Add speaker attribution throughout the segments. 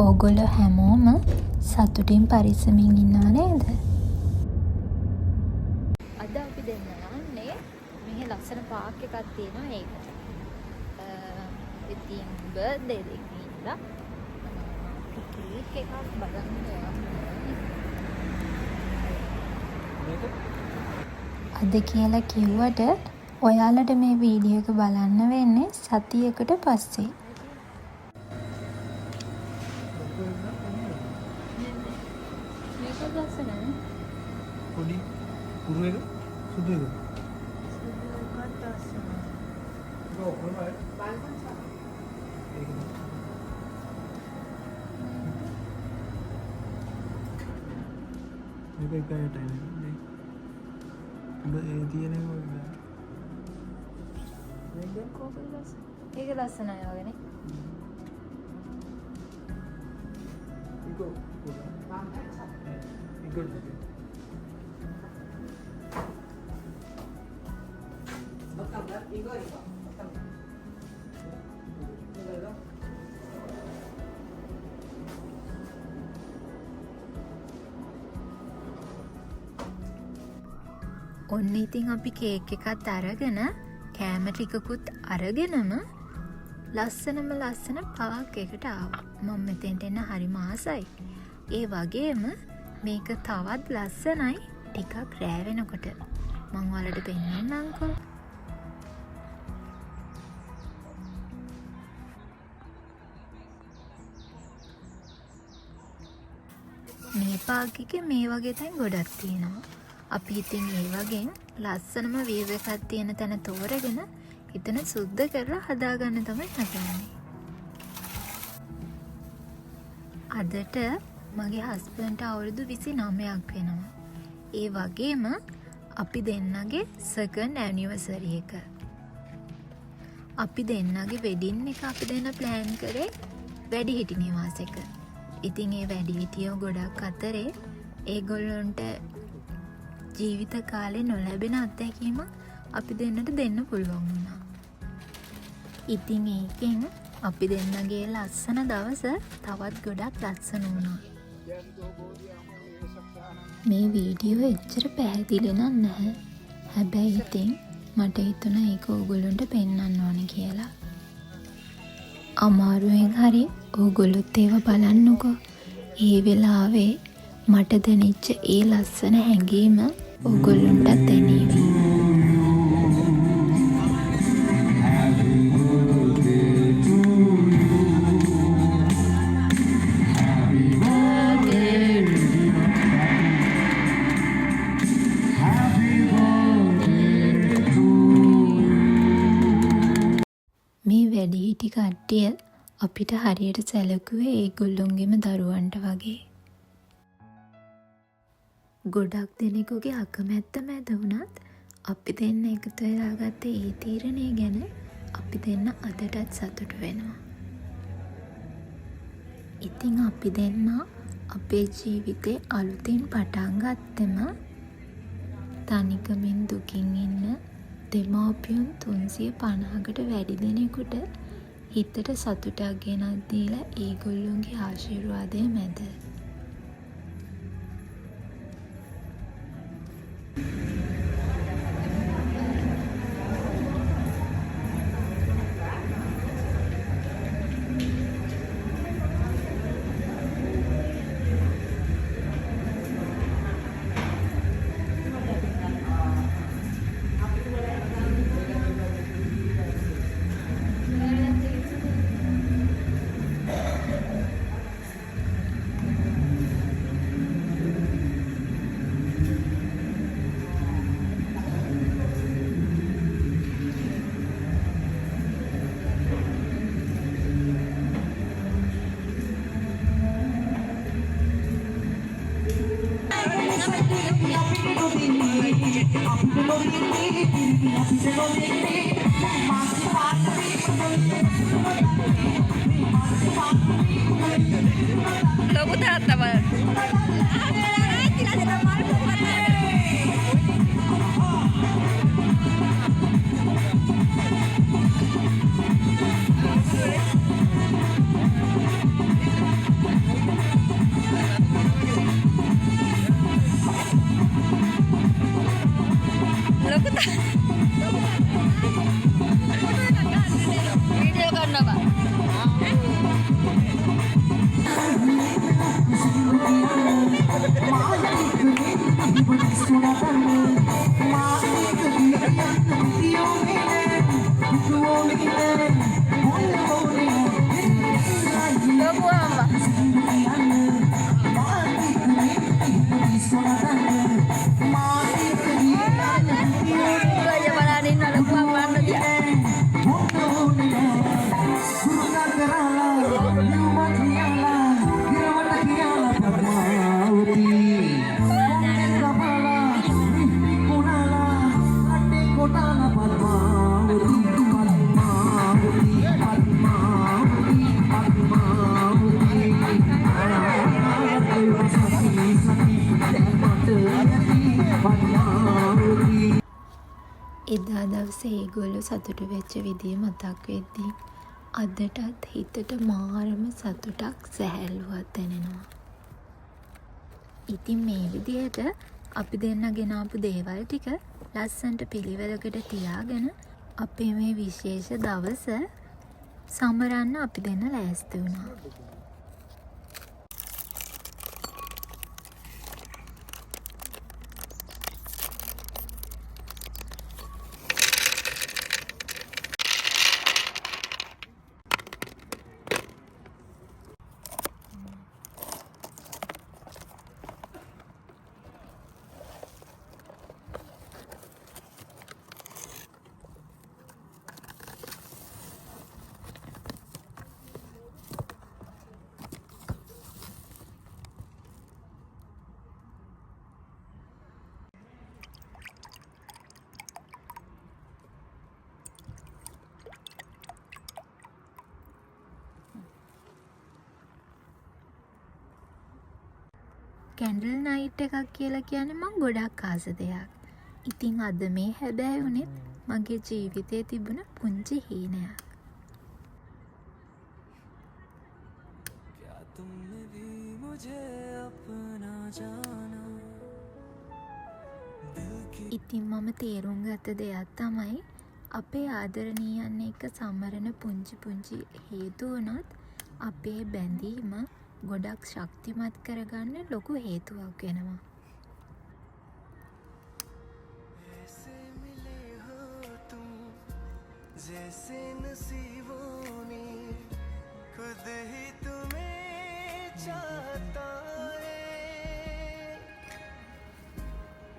Speaker 1: ඕගොල්ලෝ හැමෝම සතුටින් පරිස්සමින් ඉන්නවා නේද? අද අපි දෙන්න යන්නේ මෙහි ලස්සන පාක් එකක් තියෙනවා ඒකට. ඉතින් බර්ත්ඩේ එකක් ඉඳලා කේක් එකක් බලන්න අද කියලා කිව්වට ඔයාලට මේ වීඩියෝ එක බලන්න වෙන්නේ සතියකට පස්සේ. මේක ලස්සනයි.
Speaker 2: පොඩි කුරු එක සුදු එක.
Speaker 1: සුදු එකත් ලස්සනයි.
Speaker 2: මේක එකයි නේ. ඔබ ඒ තියෙන එක
Speaker 1: ඒක ලස්සනයි වගේනේ. ඔන්න ඉතින් අපි කේක් එකත් අරගෙන කෑම ටිකකුත් අරගෙනම ලස්සන පාක් එකට ආවා. මම මෙතෙන්ට එන්න හරිම ආසයි. ඒ වගේම මේක තවත් ලස්සනයි ටිකක් රෑ වෙනකොට. මම ඔයාලට පෙන්නන්නම්කෝ. මේ පාක් එකේ මේ වගේ තැන් ගොඩක් තියෙනවා. අපි ඉතින් ඒ වගේ ලස්සනම වීව් එකක් තියෙන තැන තෝරගෙන එතන සුද්ධ කරලා හදාගන්න තමයි හදන්නේ. අදට මගේ හස්බන්ඩ්ට අවුරුදු 29ක් වෙනවා. ඒ වගේම අපි දෙන්නගේ සෙකන්ඩ් ඇනිවර්සරි එක. අපි දෙන්නගේ වෙඩින් එක අපි දෙන්න ප්ලෑන් කරේ වැඩිහිටි නිවාසෙක. ඉතින් ඒ වැඩිහිටියෝ ගොඩක් අතරේ ඒගොල්ලොන්ට ජීවිත කාලේ නොලැබෙන අත්දැකීම අපි දෙන්නට දෙන්න පුළුවන් වුණා. ඉතින් ඒකෙන් අපි දෙන්නගේ ලස්සන දවස තවත් ගොඩක් ලස්සන වුණා. මේ වීඩියෝ එච්චර පැහැදිලි නැහැ. හැබැයි ඉතින් මට හිතුණා ඒක ඕගොල්ලන්ට පෙන්වන්න ඕනේ කියලා. අමාරුවෙන් හරි ඕගොල්ලොත් ඒව බලන්නකෝ. ඒ වෙලාවේ මට දැනෙච්ච ඒ ලස්සන හැඟීම ඕගොල්ලොන්ටත් දැනේවි. මේ වැඩිහිටි කට්ටිය අපිට හරියට සැලකුවේ ඒගොල්ලොන්ගේම දරුවන්ට වගේ. ගොඩක් දෙනෙකුගේ අකමැත්ත මැද වුණත් අපි දෙන්න එකතු වෙලා ගත්ත ඒ තීරණය ගැන අපි දෙන්න අදටත් සතුටු වෙනවා. ඉතින් අපි දෙන්න අපේ ජීවිතේ අලුතින් පටන් ගත්තම තනිකමින් දුකින් ඉන්න දෙමාපියන් 350කට වැඩි දෙනෙකුට හිතට සතුටක් ගෙනත් දීලා ඒගොල්ලොන්ගේ ආශිර්වාදය මැද
Speaker 3: Logo තාත්තා බලන්න. aja balanin ada buah mana dia.
Speaker 1: එදා දවසේ ඒගොල්ලෝ සතුටු වෙච්ච විදිය මතක් වෙද්දී අදටත් හිතට මාරම සතුටක් සැහැල්ලුවක් දැනෙනවා. ඉතින් මේ විදිහට අපි දෙන්න ගෙනාපු දේවල් ටික ලස්සනට පිළිවෙලකට තියාගෙන අපේ මේ විශේෂ දවස සමරන්න අපි දෙන්න ලෑස්ති වුණා. කැන්ඩල් නයිට් එකක් කියලා කියන්නේ මං ගොඩක් ආස දෙයක්. ඉතින් අද මේ හැබැයි වුණෙත් මගේ ජීවිතේ තිබුණ පුංචි හීනයක්. ඉතින් මම තේරුම් ගත්ත දෙයක් තමයි අපේ ආදරණීයන් එක්ක සමරන පුංචි පුංචි හේතු වුණත් අපේ බැඳීම ගොඩක් ශක්තිමත් කරගන්න ලොකු හේතුවක් වෙනවා.
Speaker 4: जैसे नसीबों ने खुद ही तुम्हें चाहता है,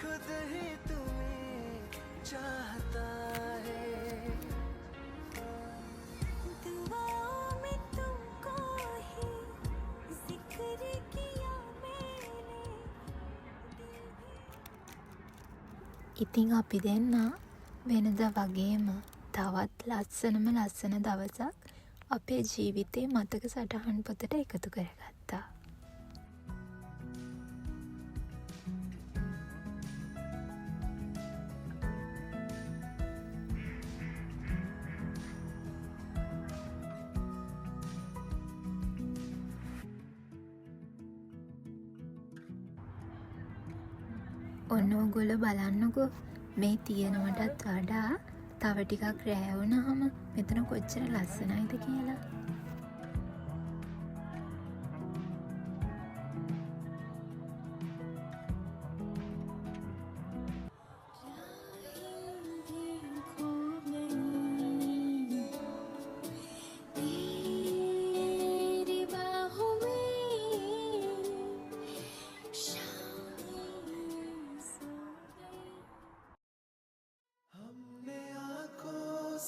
Speaker 4: खुद ही तुम्हें चाहता है. दुआओं में तुमको ही जिक्र किया मैंने.
Speaker 1: ඉතින් අපි දෙන්න වෙනදා වගේම තවත් ලස්සන දවසක් අපේ ජීවිතේ මතක සටහන් පොතට එකතු කරගත්තා. ඔන්න ඔයගොල්ලෝ බලන්නකෝ මේ තියෙනවටත් වඩා තව ටිකක් රෑ වුණාම මෙතන කොච්චර ලස්සනයිද කියලා.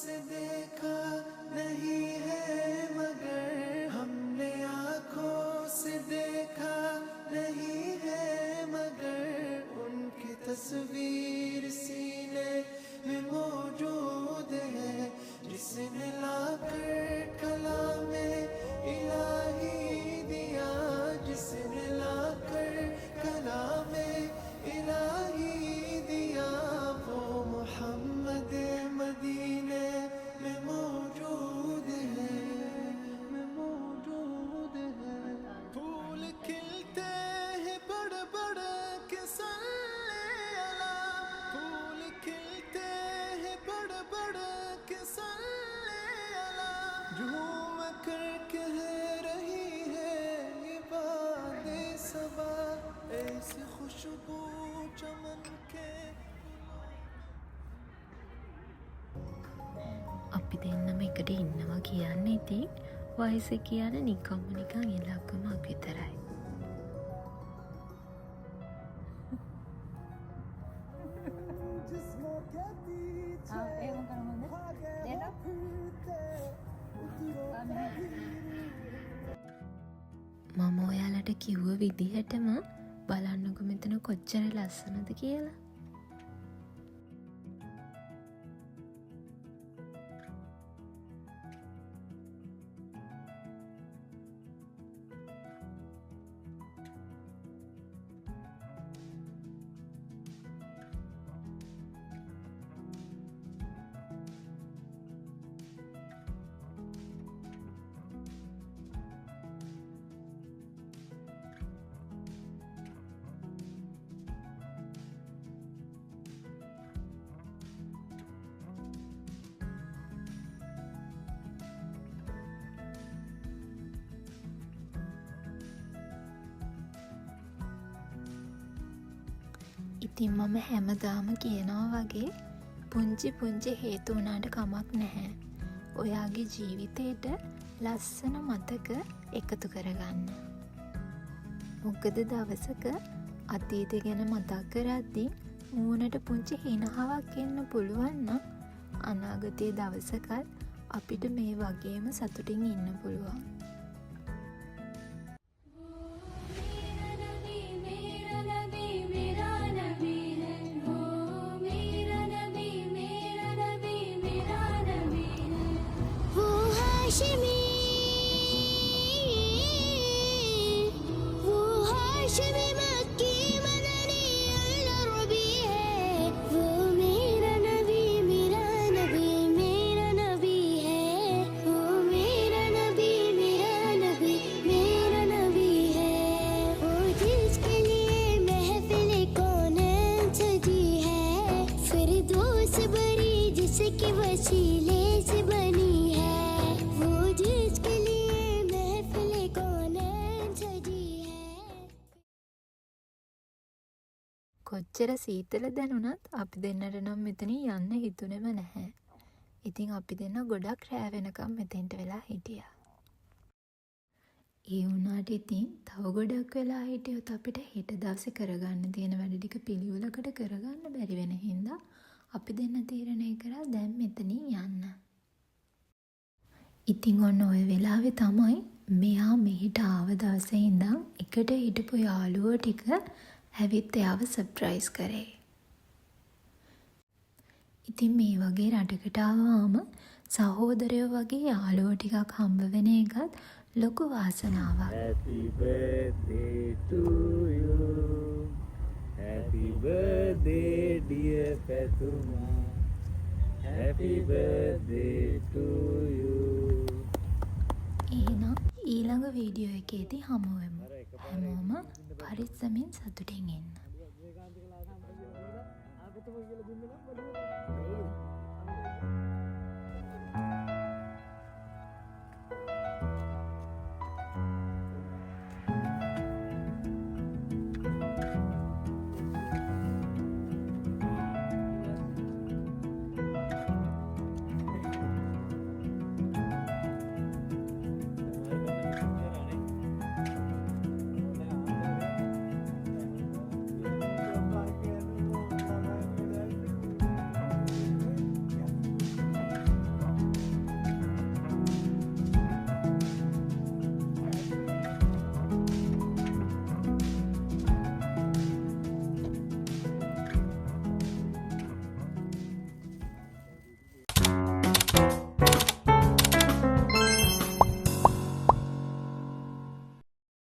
Speaker 4: से देखा नहीं है मगर, हमने आँखों से देखा नहीं है मगर, उनकी तस्वीर सीने में मौजूद है, जिसने लाकर कलामे इलाही दिया, जिसने लाकर कलामे इलाही दिया, वो मोहम्मद मदीने में
Speaker 1: අපි දෙන්නම එකට ඉන්නවා කියන්න ඉතින් වයස කියන නිකම්ම නිකන් ඉලක්කමක් විතරයි. මම ඔයාලට කිව්ව විදිහටම බලන්නකො මෙතන කොච්චර ලස්සනද කියලා. ඉතින් මම හැමදාම කියනවා වගේ පුංචි පුංචි හේතු වුණාට කමක් නැහැ. ඔයාගේ ජීවිතේට ලස්සන මතක එකතු කරගන්න. මොකද දවසක අතීතය ගැන මතක් කරද්දී මූණට පුංචි හිනහාවක් එන්න පුළුවන් නම් අනාගතයේ දවසකත් අපිට මේ වගේම සතුටින් ඉන්න පුළුවන්. කොච්චර සීතල දැනුණත් අපි දෙන්නට නම් මෙතනින් යන්න හිතුනේම නැහැ. ඉතින් අපි දෙන්න ගොඩක් රෑ වෙනකම් මෙතෙන්ට වෙලා හිටියා. ඒ වුණාට ඉතින් තව ගොඩක් වෙලා හිටියොත් අපිට හෙට දවසේ කරගන්න තියෙන වැඩ ටික පිළිවෙලකට කරගන්න බැරි වෙන හින්දා අපි දෙන්න තීරණය කරා දැන් මෙතනින් යන්න. ඉතින් ඔන්න ඔය වෙලාවේ තමයි මෙයා මෙහිට ආව දවසේ ඉඳන් එකට හිටපු යාළුවෝ ටික ඇවිත් එයාව සර්ප්‍රයිස් කරේ. ඉතින් මේ වගේ රටකට ආවම සහෝදරයෝ වගේ යාළුවෝ ටිකක් හම්බ වෙන එකත් ලොකු වාසනාවක්.
Speaker 2: Happy birthday to you. Happy birthday dear Fatuma. Happy birthday to you.
Speaker 1: එහෙනම් ඊළඟ වීඩියෝ එකේදී හමු වෙමු. හැමෝම පරිස්සමින් සතුටින් ඉන්න.